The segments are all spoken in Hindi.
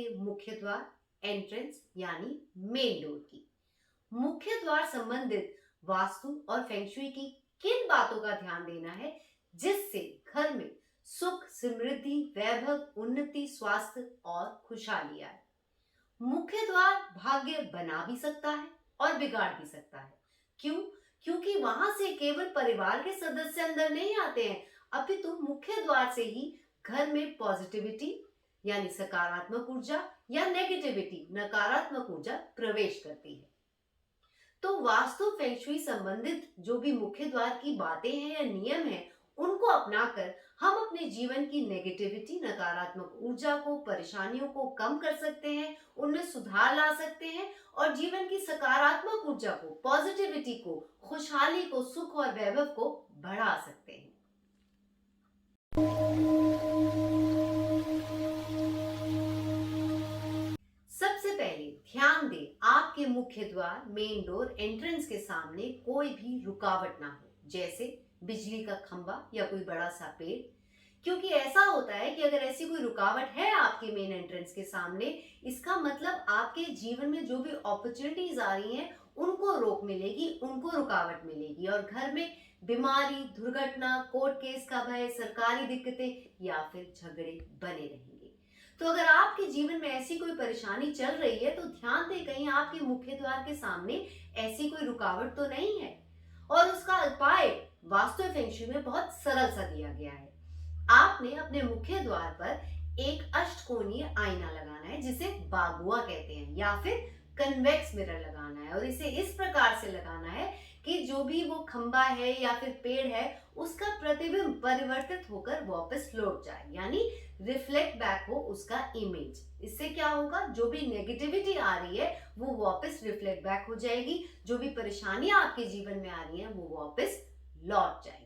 करेंगे मुख्य द्वार, एंट्रेंस यानी मेन डोर की। मुख्य द्वार संबंधित वास्तु और फेंगशुई की किन बातों का ध्यान देना है जिससे घर में सुख, समृद्धि, वैभव, उन्नति, स्वास्थ्य और खुशहाली आए। मुख्य द्वार भाग्य बना भी सकता है और बिगाड़ भी सकता है। क्यों? क्योंकि वहां से केवल परिवार के सदस्य अंदर नहीं आते हैं, अपितु मुख्य द्वार से ही घर में पॉजिटिविटी यानी सकारात्मक ऊर्जा या नेगेटिविटी नकारात्मक ऊर्जा प्रवेश करती है। तो वास्तु फेंगशुई संबंधित जो भी मुख्य द्वार की बातें हैं या नियम हैं, उनको अपनाकर हम अपने जीवन की नेगेटिविटी, नकारात्मक ऊर्जा को, परेशानियों को कम कर सकते हैं, उनमें सुधार ला सकते हैं और जीवन की सकारात्मक ऊर्जा को, पॉजिटिविटी को, खुशहाली को, सुख और वैभव को बढ़ा सकते हैं। सबसे पहले ध्यान दें, आपके मुख्य द्वार, मेन डोर, एंट्रेंस के सामने कोई भी रुकावट ना हो, जैसे बिजली का खंभा या कोई बड़ा सा पेड़। क्योंकि ऐसा होता है कि अगर ऐसी कोई रुकावट है आपके मेन एंट्रेंस के सामने, इसका मतलब आपके जीवन में जो भी अपॉर्चुनिटीज आ रही हैं उनको रोक मिलेगी, उनको रुकावट मिलेगी और घर में बीमारी, दुर्घटना, कोर्ट केस का भय, सरकारी दिक्कतें या फिर झगड़े बने रहेंगे। तो अगर आपके जीवन में ऐसी कोई परेशानी चल रही है तो ध्यान दें कहीं आपके मुख्य द्वार के सामने ऐसी कोई रुकावट तो नहीं है। और उसका उपाय वास्तु फेंगशुई में बहुत सरल सा दिया गया है। आपने अपने मुख्य द्वार पर एक अष्टकोणीय आईना लगाना है जिसे बागुआ कहते हैं, या फिर कन्वेक्स मिरर लगाना है और इसे इस प्रकार से लगाना है कि जो भी वो खंबा है या फिर पेड़ है उसका प्रतिबिंब परिवर्तित होकर वापस लौट जाए, यानी रिफ्लेक्ट बैक हो उसका इमेज। इससे क्या होगा, जो भी नेगेटिविटी आ रही है वो वापस रिफ्लेक्ट बैक हो जाएगी, जो भी परेशानियां आपके जीवन में आ रही हैं वो वापस लौट जाएंगी।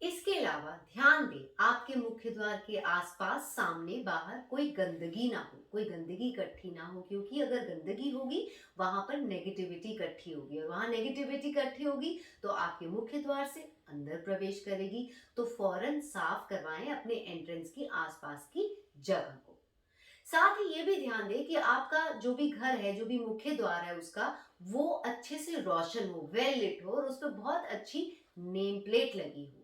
इसके अलावा ध्यान दें, आपके मुख्य द्वार के आसपास, सामने, बाहर कोई गंदगी ना हो, कोई गंदगी इकट्ठी ना हो, क्योंकि अगर गंदगी होगी वहां पर नेगेटिविटी इकट्ठी होगी और वहां नेगेटिविटी इकट्ठी होगी तो आपके मुख्य द्वार से अंदर प्रवेश करेगी। तो फौरन साफ करवाएं अपने एंट्रेंस की आसपास की जगह को। साथ ही ये भी ध्यान दें कि आपका जो भी घर है, जो भी मुख्य द्वार है उसका, वो अच्छे से रोशन हो, वेल लिट हो और उस पर बहुत अच्छी नेम प्लेट लगी हो।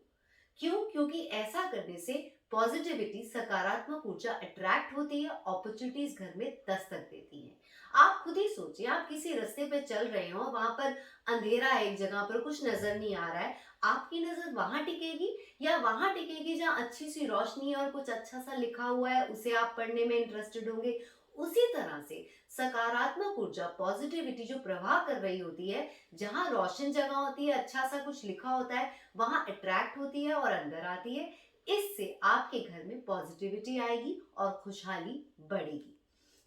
क्यों? क्योंकि ऐसा करने से पॉजिटिविटी, सकारात्मक ऊर्जा अट्रैक्ट होती है, अपॉर्चुनिटीज घर में दस्तक देती हैं। आप खुद ही सोचिए, आप किसी रास्ते पे चल रहे हो, वहां पर अंधेरा है, एक जगह पर कुछ नजर नहीं आ रहा है, आपकी नजर वहां टिकेगी या वहां टिकेगी जहां अच्छी सी रोशनी है और कुछ अच्छा सा लिखा हुआ है, उसे आप पढ़ने में इंटरेस्टेड होंगे। उसी तरह से सकारात्मक ऊर्जा, पॉजिटिविटी जो प्रवाह कर रही होती है, जहां रोशन जगह होती है, अच्छा सा कुछ लिखा होता है, वहां अट्रैक्ट होती है और अंदर आती है। इससे आपके घर में पॉजिटिविटी आएगी और खुशहाली बढ़ेगी।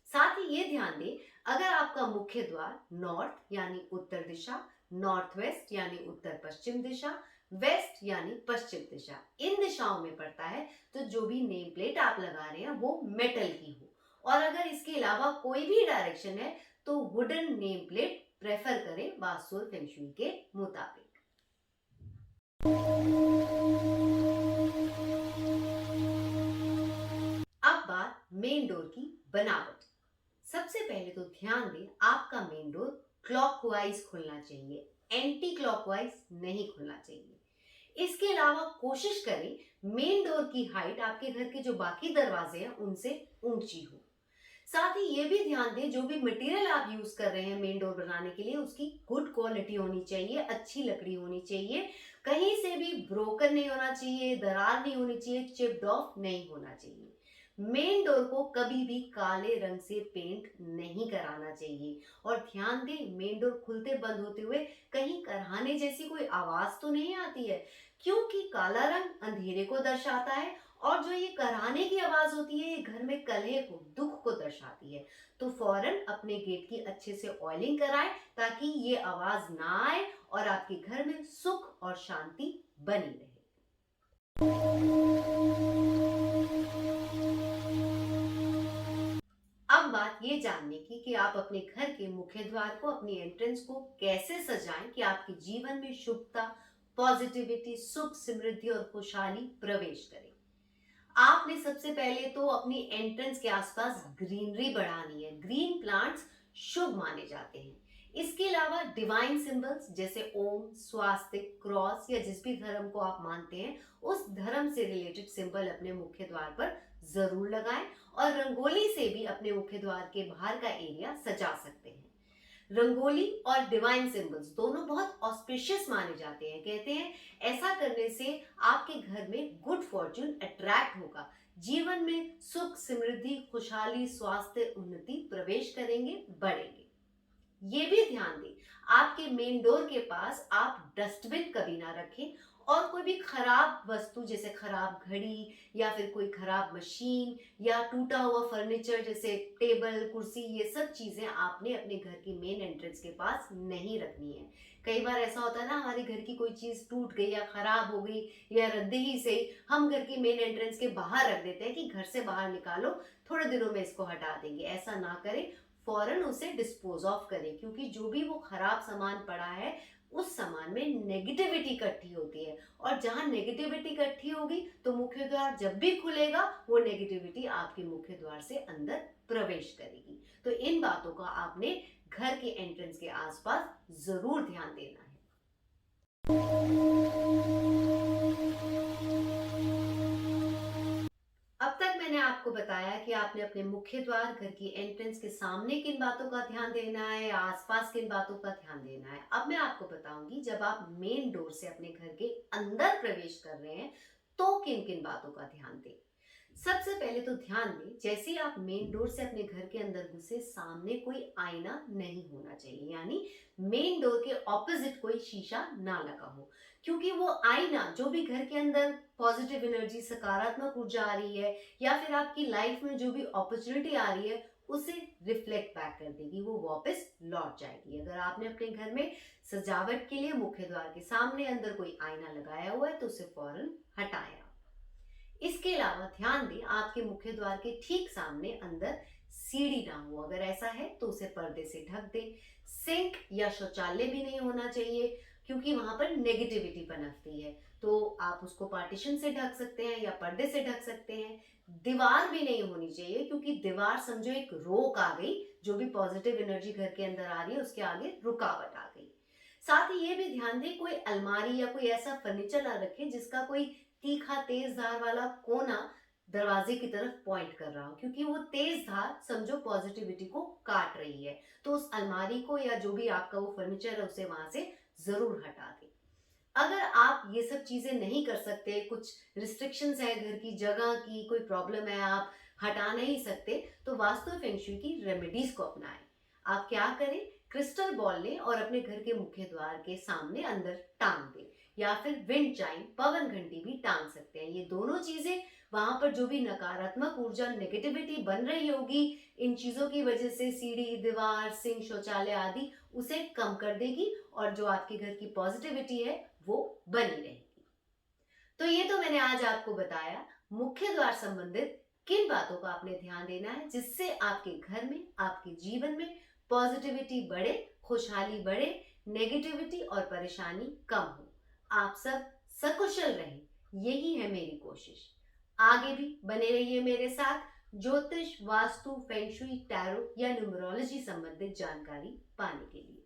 साथ ही ये ध्यान दें, अगर आपका मुख्य द्वार नॉर्थ यानी उत्तर दिशा, नॉर्थ वेस्ट यानी उत्तर पश्चिम दिशा, वेस्ट यानी पश्चिम दिशा, इन दिशाओं में पड़ता है तो जो भी नेम प्लेट आप लगा रहे हैं वो मेटल की हो। और अगर इसके अलावा कोई भी डायरेक्शन है तो वुडन नेम प्लेट प्रेफर करें वास्तु फेंगशुई के मुताबिक। अब बात मेन डोर की बनावट। सबसे पहले तो ध्यान दें, आपका मेन डोर क्लॉकवाइज खुलना चाहिए, एंटी क्लॉकवाइज नहीं खुलना चाहिए। इसके अलावा कोशिश करें मेन डोर की हाइट आपके घर के जो बाकी दरवाजे हैं उनसे ऊंची हो। साथ ही ये भी ध्यान दें, जो भी मटेरियल आप यूज कर रहे हैं मेन डोर बनाने के लिए उसकी गुड क्वालिटी होनी चाहिए, अच्छी लकड़ी होनी चाहिए, कहीं से भी ब्रोकन नहीं होना चाहिए, दरार नहीं होनी चाहिए, चिप्ड ऑफ नहीं होना चाहिए। मेन डोर को कभी भी काले रंग से पेंट नहीं कराना चाहिए। और ध्यान दें, मेन डोर खुलते बंद होते हुए कहीं करहाने जैसी कोई आवाज तो नहीं आती है, क्योंकि काला रंग अंधेरे को दर्शाता है और जो ये कराने की आवाज होती है ये घर में कलह को, दुख को दर्शाती है। तो फौरन अपने गेट की अच्छे से ऑयलिंग कराएं ताकि ये आवाज ना आए और आपके घर में सुख और शांति बनी रहे। अब बात ये जानने की कि आप अपने घर के मुख्य द्वार को, अपनी एंट्रेंस को कैसे सजाएं कि आपके जीवन में शुभता, पॉजिटिविटी, सुख, समृद्धि और खुशहाली प्रवेश करे। आपने सबसे पहले तो अपनी एंट्रेंस के आसपास ग्रीनरी बढ़ानी है। ग्रीन प्लांट्स शुभ माने जाते हैं। इसके अलावा डिवाइन सिंबल्स जैसे ओम, स्वास्तिक, क्रॉस या जिस भी धर्म को आप मानते हैं उस धर्म से रिलेटेड सिंबल अपने मुख्य द्वार पर जरूर लगाएं और रंगोली से भी अपने मुख्य द्वार के बाहर का एरिया सजा सकते हैं। रंगोली और डिवाइन सिंबल्स दोनों बहुत ऑस्पिशियस माने जाते हैं। कहते हैं ऐसा करने से आपके घर में गुड फॉर्च्यून अट्रैक्ट होगा, जीवन में सुख, समृद्धि, खुशहाली, स्वास्थ्य, उन्नति प्रवेश करेंगे, बढ़ेंगे। ये भी ध्यान दें, आपके मेन डोर के पास आप डस्टबिन कभी ना रखें और कोई भी खराब वस्तु जैसे खराब घड़ी या फिर कोई खराब मशीन या टूटा हुआ फर्नीचर जैसे टेबल, कुर्सी, ये सब चीजें आपने अपने घर की मेन एंट्रेंस के पास नहीं रखनी है। कई बार ऐसा होता है ना, हमारे घर की कोई चीज टूट गई या खराब हो गई या रद्दी से ही हम घर की मेन एंट्रेंस के बाहर रख देते हैं कि घर से बाहर निकालो, थोड़े दिनों में इसको हटा देंगे। ऐसा ना करें, फौरन उसे डिस्पोज ऑफ करें, क्योंकि जो भी वो खराब सामान पड़ा है उस सामान में नेगेटिविटी इकट्ठी होती है और जहां नेगेटिविटी इकट्ठी होगी तो मुख्य द्वार जब भी खुलेगा वो नेगेटिविटी आपके मुख्य द्वार से अंदर प्रवेश करेगी। तो इन बातों का आपने घर के एंट्रेंस के आसपास जरूर ध्यान देना है। अब तक मैंने आपको बताया कि आपने अपने मुख्य द्वार, घर की एंट्रेंस के सामने किन बातों का ध्यान देना है, आसपास किन बातों का ध्यान देना है। अब मैं आपको बताऊंगी जब आप मेन डोर से अपने घर के अंदर प्रवेश कर रहे हैं तो किन किन बातों का ध्यान दें। सबसे पहले तो ध्यान दें, जैसे ही आप मेन डोर से अपने घर के अंदर घुसे, सामने कोई आईना नहीं होना चाहिए, यानी मेन डोर के ऑपोजिट कोई शीशा ना लगा हो, क्योंकि वो आईना जो भी घर के अंदर पॉजिटिव एनर्जी, सकारात्मक ऊर्जा आ रही है या फिर आपकी लाइफ में जो भी अपॉर्चुनिटी आ रही है उसे रिफ्लेक्ट बैक कर देगी, वो वापस लौट जाएगी। अगर आपने अपने घर में सजावट के लिए मुख्य द्वार के सामने अंदर कोई आईना लगाया हुआ है तो उसे फौरन हटाएं। इसके अलावा ध्यान दें, आपके मुख्य द्वार के ठीक सामने अंदर सीढ़ी ना हो, अगर ऐसा है तो उसे पर्दे से ढक दें। सिंक या शौचालय भी नहीं होना चाहिए, क्योंकि वहां पर नेगेटिविटी पनपती है, तो आप उसको पार्टीशन से ढक सकते हैं या पर्दे से ढक सकते हैं। दीवार भी नहीं होनी चाहिए, क्योंकि दीवार समझो एक रोक आ गई, जो भी पॉजिटिव एनर्जी घर के अंदर आ रही है उसके आगे रुकावट आ गई। साथ ही ये भी ध्यान दें, कोई अलमारी या कोई ऐसा फर्नीचर ना रखें जिसका कोई तीखा तेज धार वाला कोना दरवाजे की तरफ पॉइंट कर रहा हो, क्योंकि वो तेज धार समझो पॉजिटिविटी को काट रही है। तो उस अलमारी को या जो भी आपका वो फर्नीचर है उसे वहां से जरूर हटा दें। अगर आप ये सब चीजें नहीं कर सकते, कुछ रिस्ट्रिक्शंस है घर की जगह की, कोई प्रॉब्लम है, आप हटा नहीं सकते, तो वास्तु फेंग शुई की रेमेडीज को अपनाएं। आप क्या करें, क्रिस्टल बॉल लें और अपने घर के मुख्य द्वार के सामने अंदर टांग दें, या फिर विंड चाइम, पवन घंटी भी टांग सकते हैं। ये दोनों चीजें वहां पर जो भी नकारात्मक ऊर्जा, नेगेटिविटी बन रही होगी इन चीजों की वजह से, सीढ़ी, दीवार, सिंक, शौचालय आदि, उसे कम कर देगी और जो आपके घर की पॉजिटिविटी है वो बनी रहेगी। तो ये तो मैंने आज आपको बताया मुख्य द्वार संबंधित किन बातों का आपने ध्यान देना है जिससे आपके घर में, आपके जीवन में पॉजिटिविटी बढ़े, खुशहाली बढ़े, नेगेटिविटी और परेशानी कम हो, आप सब सकुशल रहें, यही है मेरी कोशिश। आगे भी बने रहिए मेरे साथ ज्योतिष, वास्तु, फेंग शुई, टैरो या न्यूमरोलॉजी संबंधित जानकारी पाने के लिए।